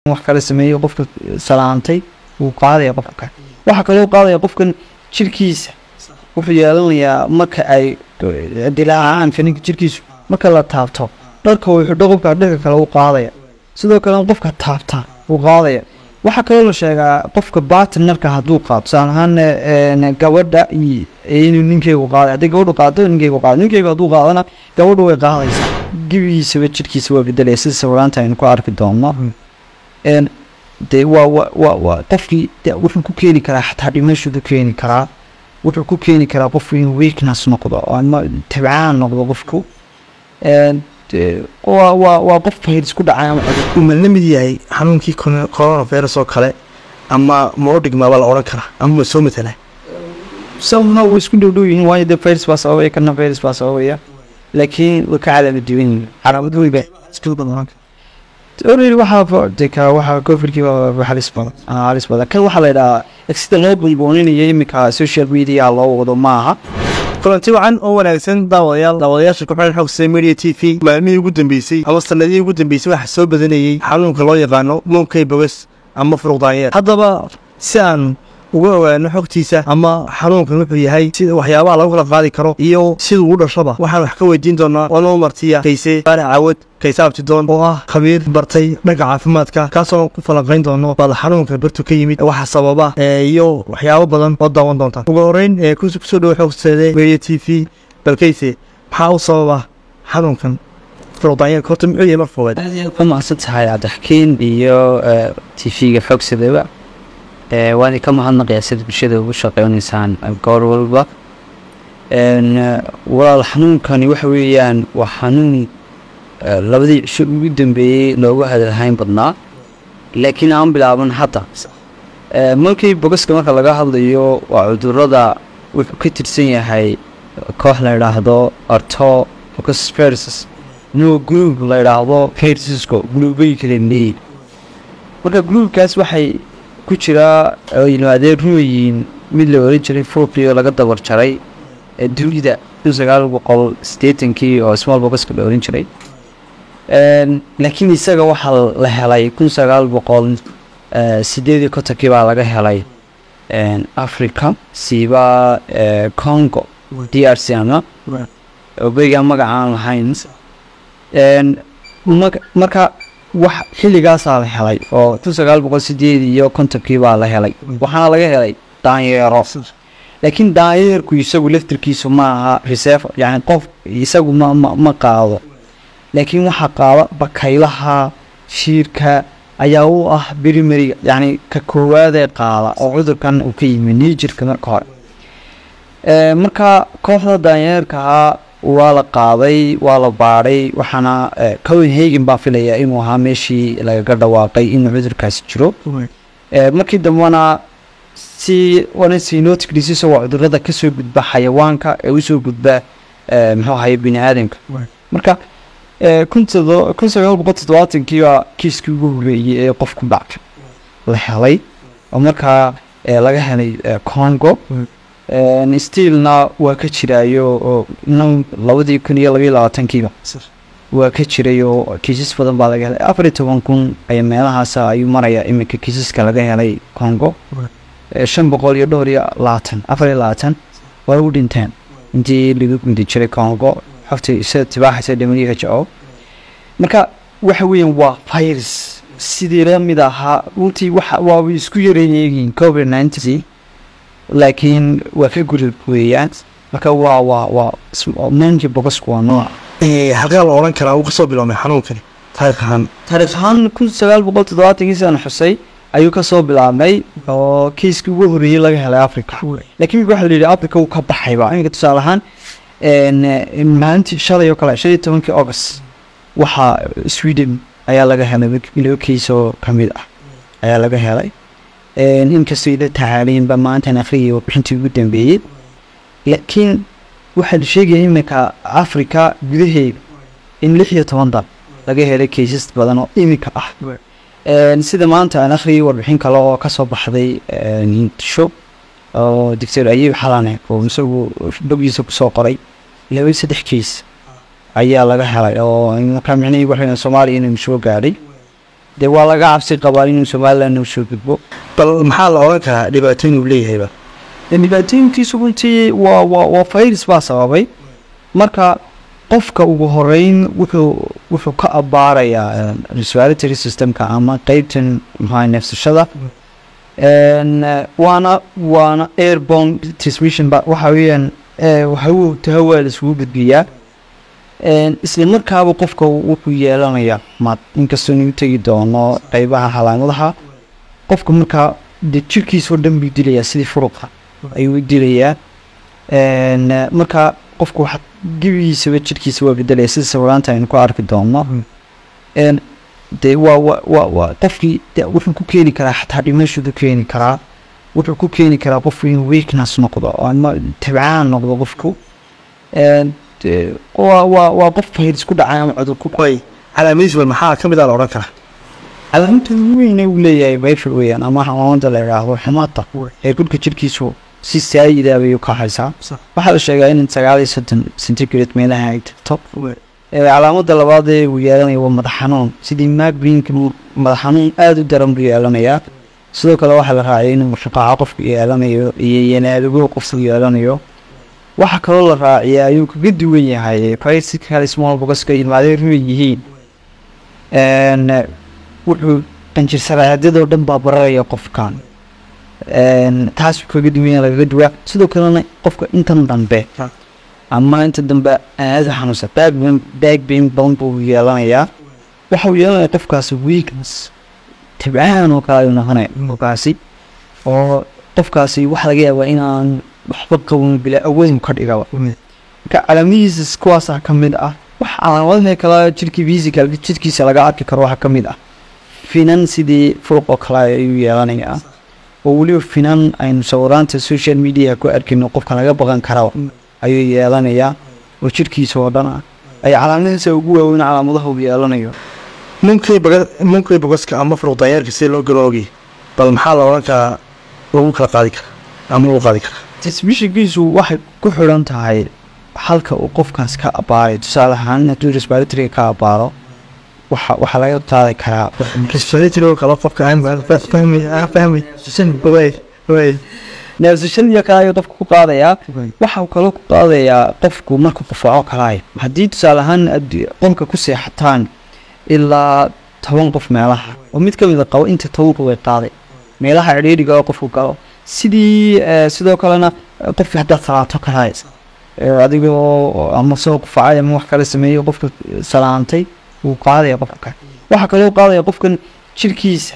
wax kala sameeyo qofka salaantay uu qaadaya qofka waxa kale uu qaadaya qofkan jirkiisa wuxuu yeelanayaa marka ay dilaan fininka jirkiisu marka la taabto dharka wuxuu qofka dharka kale uu qaadaya sidoo kale qofka taabta uu qaadaya waxa kale la sheegaa qofka partnerka haduu qaado sanahan gabadha inuu ninkeygu qaado hadii gabadhu qaado ninkeygu haduu qaadana gabadhu way qaadaysaa gibiisa jirkiisa waa bedelaysa sawiraanta aynu ku arki doono de waa qofkii wuxuu ku keeni karaa xataa dhimasho ku keeni karaa wuxuu ku keeni karaa qofku inuu weakness noqdo ama tabcaan noqdo qofku waa qof fayris ku dhacay ama la mid yahay xanuunkii coronavirus oo kale ama modig ma la oran karaa ama soo matala somehow isku dhow yihiin waayo de virus baa sababay kana virus baa sababaya laakiin way ka calaamad duwan calaamad weyba isku badan already waxa covidkii waa halis badan kan waxaa la yidhahaa sida loo bulbooninaya iminka social media loo wado maaha kulanti wacan oo wanaagsan daawadayaasha ku xiran Xogta Media TV maalmihii ugu dambeysay ama sanadihii ugu dambeysay waxa soo badanayay xanuunka loo yaqaano monkeypox ama furuqdaanyeer haddaba si aan uga ogaano xogtiisa ama xanuunkan wuxuu yahay sida waxyaabaha lagu kala qaadi karo iyo siduu u dhashaba waxaan wax ka weydiin doonaa oo martiya Kayse Faarax Caawad Kayse Abtidoon oo ah khabiir bartay dhanka caafimaadka kaasoo ku falanqayn doono bal xanuunka bartu ka yimid waxa sababa iyo waxyaabo badan oo daawan doonta ugu horeyn ku soo dhaw Xogta Media TV bal Kayse maxaa u sababa xanuunkan furuqdaanyeer korta muxuu yahay marfood kuma asatahay Cabdixkiin iyo TV-ga Xogta waan ka mahadnaqayaa sida bulshada ugu shaqeynaysaan goor walba walaal xanuunkani waxa weeyaan waa xanuun labadii cisho ugu dambeeyay loogu hadalhayn badnaa laakiin aan bilaaban hadda markii bogaska marka laga hadlayo waa cudurrada wuxuu ka tirsan yahay koox la yidhaahdo artoviruses no group la yidhaahdo virusesko groupay kala leeyihiin marka groupkaas waxay ku jira yimaadeen ruuyin mid la oran jiray Fobio laga dabar jaray dunida 1980kii oo smallpox ka oran jiray laakiin isaga waxa la helay 1980kii baa laga helay Africa siba Congo DRC ama obeega magacaan lahayn marka wax xilligaas la helay oo 1980kii baa la helay waxaana laga helay daanyeero laakiin daanyeerku isagu laftirkiisu ma aha reserve yani qof isagu ma qaado laakiin waxa qaada bakaylaha shiirka ayaa u ah primary yani ka koowaad ee qaada oo cudurkan uu ka yimid Niger marka hore marka kooxda daanyeerka waa la qaaday waa la baaray waxaana Copenhagen baa filaya inuu ahaa meeshii laga dhawaaqay in cudurkaas jiro markii dambana si notic disease oo cudurrada ka soo gudba xayawaanka ee u soo gudba muxuu ahaay bini'aadamka marka 1970kii waa kiiskii ugu horeeyay ee qofku dhacay la helay oo markaa laga helay Congo stiilna waa ka jirayo oo 2022 waa ka jirayo kiisas badan baa laga helay 14,000 ay meelahaas ayuu maraya iminka kiisaska laga helay Congo 524 waa u dhinteen intii lagu gundi jiray Congo xogtii isa tibaaxaysa WHO marka waxa weeyaan waa virus sidii la mid ahaa runtii waa isku yareeyeen COVID-19 laakiin waa ka gudub weeyaan marka waa monkeypox waa nooc halka la oran karaa uu kasoo bilaabmay xanuunkani taariikh ahaan 1970kii sano xusay ayuu ka soo bilaabmay oo kiiskii ugu horeeyay laga helay Africa laakiin waxa la yiri Africa uu ka baxay baa inta tusaale ahaan maalintii shalay oo kale 15 August waxa Sweden ayaa laga helay kiis oo kamid ah ayaa laga helay inkastoo ila taariin ba maanta Afrika wixii ugu dambeeyay laakiin waxa la sheegay imika Afrika gudaheeda in 16 dal laga helay cases badan oo imika ah sida maanta Afrika warbixin kale oo ka soo baxday show oo Dr. Ayib Xalane oo isagu dhogiisa ku soo qoray 3 case ayaa laga helay oo in ka micnay waxay Soomaaliya inay soo gaaray dee waa laga cabsi qabaa inuu somaliland u soo gudbo. bal maxaa la oran karaa dhibaatooyin uu leeyahayba dhibaatooyinkiisu runtii waa virus baa sababay. marka qofka ugu horeyn wuxuu ka abaarayaa respiratory systemka ama qeybtan maxaa neefsashada. waana airborne transmission ba waxa weeyaan hawaa la isugu gudbiyaa. isla markaaba qofka wuxuu yeelanayaa inkastoo nagu tegi doono qeybaha calaamadaha. qofka markaa dee jirkiisoo dhan buu dilayaa sidii furuqa ayuu dilayaa. marka qofka waxa gebigiisaba jirkiisa waa bedelaya sida sawiraanta aynu ku arki doono. dee waa qofkii wuxuu ku keeni karaa xataa dhimashadu keeni karaa. wuxuu ku keeni karaa qofku inuu weakness noqdo ama tabcaan noqdo qofku. waa qof virus ku dhacay ama cudur ku way calaamadihiisa bal maxaa ka mid ah la oran karaa calaamada weyn uu leeyahay viral weeyaan ama calaamada la yiraahdo xumata ee gudka jirkiisu si saayida bay u ka haysaa. waxaa la sheegaa in 39 centigrade meelaha ay tagto. calaamada labaad ee uu yeelanayo waa madax xanuun sidii migraine madax xanuun aad u daran buu yeelanayaa. sidoo kale waxaa la raacay inuu shaqaaco qofku yeelanayo iyo yanaadigo qofku yeelanayo. waxa kaloo la raaciyaa ayuu kaga duwan yahay parasitical smallpox ka ilmaadeen yihiin. wuxuu qanjir saraadadoo dhan baa bararaya qofkan. taas kaga duwan laga duwaa. sidoo kalena qofka intan dambe ama inta dambe aad xanuunsan back pain badan buu yeelanayaa. waxa uu yeelanayaa qofkaas weakness tabcaan oo kale ayuu noqonaya qofkaasi. oo qofkaasi waxa laga yaabaa inaan waxba qaban bila awood ka dhigaba. marka calaamadihiisa kuwaasa ka mid ah. wax calaamadaha kale jirkii physical jirkiisa laga arki karo waxa ka mid ah finan sidii furuq oo kale ayuu yeelanayaa. oo waliba finan aynu sawiraanta social media ku arkino qofka laga baqan karo ayuu yeelanayaa oo jirkiisa oo dhan ay calaamadihiisa ugu waaweyn calaamadaha uu yeelanayo. munkay bogaska ama furuq daayarka si loo garoogi bal maxaa la oran karaa lagu kala qaadi karaa ama lagu qaadi karaa transmissionkiisu waxay ku xiran tahay halka uu qofkaas ka abaaray. tusaale ahaan hadduu respiratory ka abaaro waxaa laga qaadi karaa respiratory kala qofka aan fahmay neefsashada kale ayuu qofku ku qaadayaa. waxa uu kaloo ku qaadayaa qofku markuu qufaco kalaay. haddii tusaale ahaan qolka ku seexataan ilaa 10 qof meelaha oo mid ka mid ah qabo inta tawq way qaaday meelaha ciriiriga oo qofku galo. sidoo kalena qof hadda salaato kalaay adigoo ama soo qufacay ama wax kale sameeyo qofka salaantay uu qaadaya qofka. waxa kaloo qaadaya qofkan jirkiisa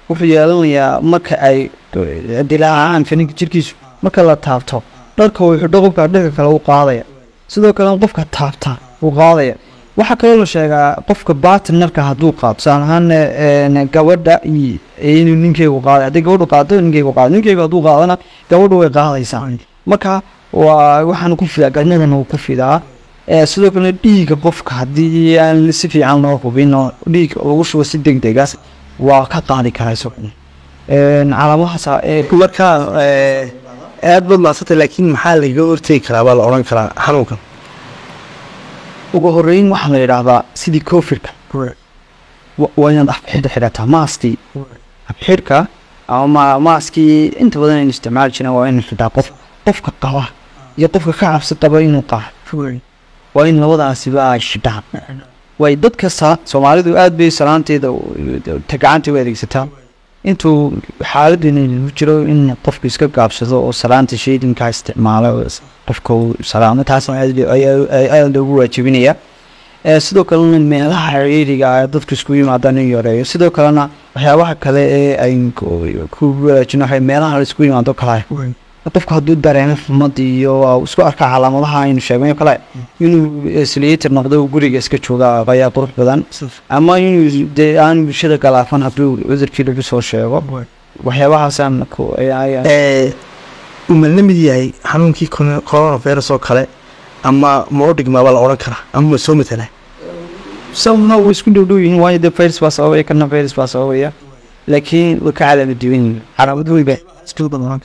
wuxuu yeelanayaa marka ay dilaacaan fininka jirkiisu marka la taabto dharka wuxuu qofka dharka kale u qaadaya. sidoo kale qofka taabta uu qaadaya. waxa kaloo la sheegaa qofka partnerka hadduu qaado tusaale ahaan gabadha inuu ninkeygu qaado. haddii gabadhu qaado ninkeygu qaado. ninkeygu hadduu qaadana gabadhu way qaadaysaa. marka waxaan ku fidaa gadnadan uu ku fidaa. sidoo kale dhiigga qofka haddii aan si fiican loo hubin oo dhiig lagu shubo si degdeg ah waa ka qaadi karaa isaguna. calaamadahaas marka aad baad maasatay laakiin maxaa laga hortegi karaa baa la oran karaa xanuunkan ugu horeyn waxaa la yidhaahdaa sidii covidka waa inaad afxidha xidhataa maaskii afxidhka ama maaskii inta badan aynu isticmaali jireen waa inuu xidhaa qofka qaba iyo qofka ka cabsi qaba inuu qaado waa in labadaasiba ay xidhaan. way dadka Soomaalidu aad bay salaanteeda gacanta u adeegsataa. intuu xaaladdan uu jiro in qofku iska gaabsado oo salaanta sheedinka isticmaalo qofka salaamo taas ayaa lagu waajibinaya. sidoo kalena meelaha ciriiriga ah dadku isku yimaadaan in yareeyo. sidoo kalena waxyaabaha kale ee ay ku wanaajino meelaha la isku yimaado kale qofku hadduu dareemo xumad iyo isku arka calaamadaha aynu sheegnay kale inuu isleeyatir noqdo guriga iska jooga ayaa qurux badan. ama inuu aan bulshada galaafan hadduu cudurkii lagu soo sheego. waxyaabahaasaan uma la mid yahay xanuunkii coronavirus oo kale ama modigma baa la oran karaa ama soo matala sababna way isku dhow yihiin waayo de virus baa sababaya kana virus baa sababaya laakiin way ka calaamad duwan calaamadu way isku badan.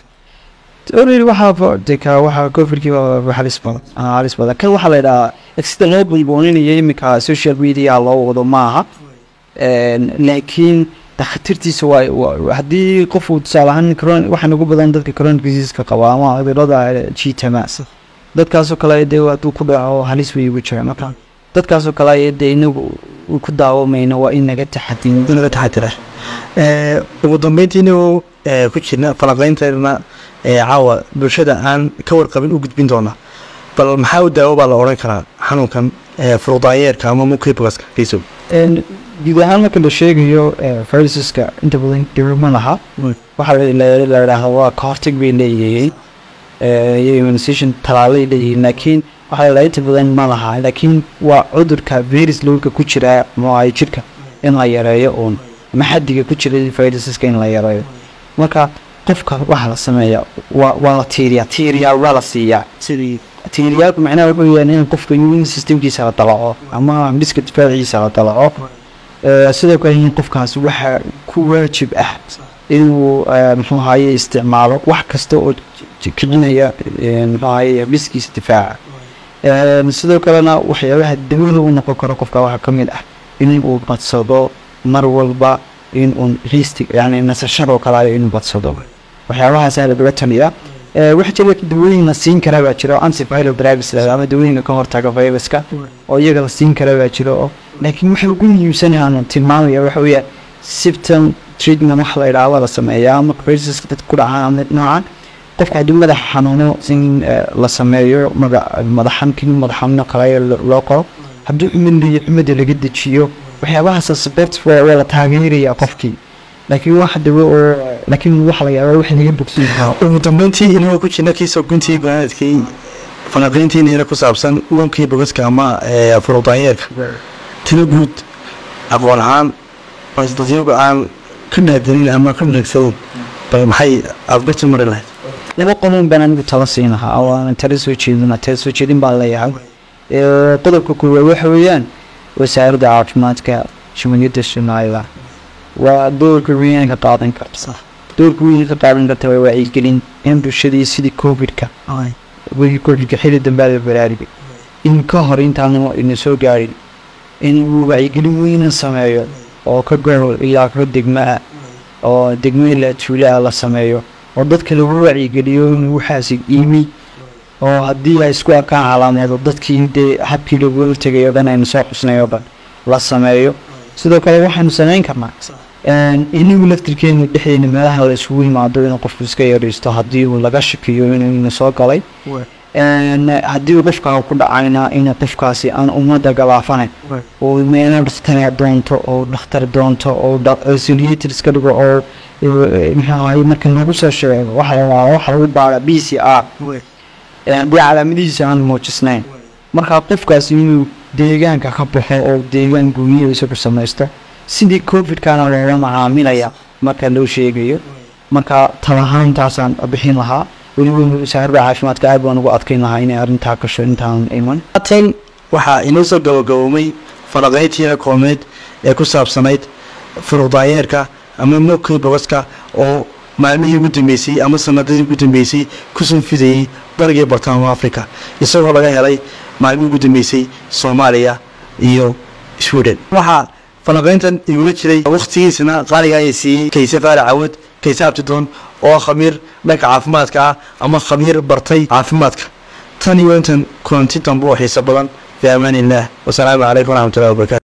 already waxaa covidkii halis badan kan waxaa la yidhahaa sida loo bulbooninaya iminka social media loo wado maaha. laakiin takhatirtiisa waa haddii qof uu tusaale ahaan waxaan ugu badan dadka chronic disease-ka qaba ama cudurrada jiitama dadkaasoo kale dee hadduu ku dhaco halis bay ugu jiraan marka dadkaasoo kale dee inagu ku daawamayno waa in naga taxadira ugu dambeyntiina ku jirna falanqaynteena caawa bulshada aan ka warqabin u gudbin doona bal maxaa u daawo baa la odhan karaa xanuunkan furuqdaayeerka ama monkeypoxka kiiso guud ahaan marka la sheegayo virusaska inta badan dawo ma laha waxaa la yidhaahdaa waa kahortag bay leeyihiin iyo immunization talaalay leeyihiin laakiin waxaa la inta badan ma laha laakiin waa cudurka virus lowga ku jira mooay jirka in la yareeyo uun ama xaddiga ku jira virusaska in la yareeyo marka qofka waxa la sameeyaa waa la tiiriyaa waa la siiyaa tiiriyaalku macnaha wuxuu yahay in qofka immune systemkiisa la dalaco ama dhiska difaaciisa la dalaco sidoo kale in qofkaas waxa ku waajib ah inuu muxuu ahaye isticmaalo wax kasta oo kicinaya muxuu ahaye dhiskiisa difaaca sidoo kalena waxyaabaha dawada u noqon karo qofka waxaa ka mid ah in uu badsado mar walba in uu riistig yani nasashadoo kale inuu badsado waxyaabahaas laga taliyaa waxa jira dawooyin la siin karaa baa jira antiviral drugs ama dawooyinka ka hortaga viruska oo iyaga la siin karaa baa jira laakiin waxa ugu muhiimsan tilmaamaya waxa weeye symptom treatment wax la yidhaahdo la sameeyaa ama viruska dadka ku dhacaan ama noocan qofka haddii madax xanuuno in la sameeyo madax xanuuno kale loo qoro haddii xumada laga dejiyo waxyaabahaas sababta waa la taageeraya qofkii laakiin wax dawo laakiin wax la yaabo wax laga bogsiin ugu dambeyntii inuu ku jirna kiisoo guntii banaadkii falanqayntiina ku saabsan monkeypoxka ama furuqdaayeerka tiro guud aqoon ahaan dadyoga aan ka naadanin ama ka nagsadoon bal maxay aadbati mari lahayd laba qolon baan anigu tala siin lahaa oo aan tala soo jeedin baan leeyahay qodobka koowaad waxa weeyaan wasaaradda caafimaadka shumaniyadda Soomaaliya waa doorka weyn ka qaadan karta doorka weyn ka qaadan karta waa wacyigelin in bulshadii sidii covid-ka covid-ka xilli dambe la baraarugay in ka hor intaan in soo gaarin in wacyigelin weyn sameeyo oo ka gaaro ilaa ka degmaa oo degmada tuulada la sameeyo oo dadka lagu wacyigeliyo in waxaasi iimi oo haddii ay isku arkaan calaamado dadkii dee habkii lagu tagayo dhan aynu soo xusnayo dhan la sameeyo sidoo kale waxaanu samayn karnaa inagu laftirkeena dhexdeena meelaha la isugu yimaado inuu qofku iska yaraysto haddii uu laga shakiyo inuu soo galay haddii uu qofka ku dhacayna in qofkaasi aan ummadda galaafanayn oo meelo dhakhtar doonto oo dhakhtar doonto oo auxiliator iska dhigo oo maxaa marka lagu soo sheego waxa lagu baara PCR dee calaamadihiisa aan muujisnayn marka qofkaasi inuu deegaanka ka baxo oo deegaan gooniyiisa ku samaysto sidii covid-kana looga macaamilaya marka loo sheegayo marka talahaantaasaan bixin lahaa weliba wasaaradda caafimaadka aad baan ugu adkayn lahaa inay arrintaa gasho intaan iman waxaa inoo soo gabagaboomay falanqayntiina koomeed ee ku saabsanayd furuqdaayeerka ama monkeypoxka oo maalmihii ugu dambeysay ama sanadadii ugu dambeysay kusoo fidayay bariga bartamaha Afrika isagoo laga helay maalmihii ugu dambeysay Soomaaliya iyo Sweden waxaa falanqayntan igula jiray waqtigiisana qaaliga ay siiyay Kayse Faarac Cawad Kayse Abtidoon oo khabiir dhanka caafimaadka ama khabiir bartay caafimaadka tani waa intan kulanti dambe oo xiiso badan fi amaanillah wa salaamu calaykum wa rahmatullahi wa barakatuh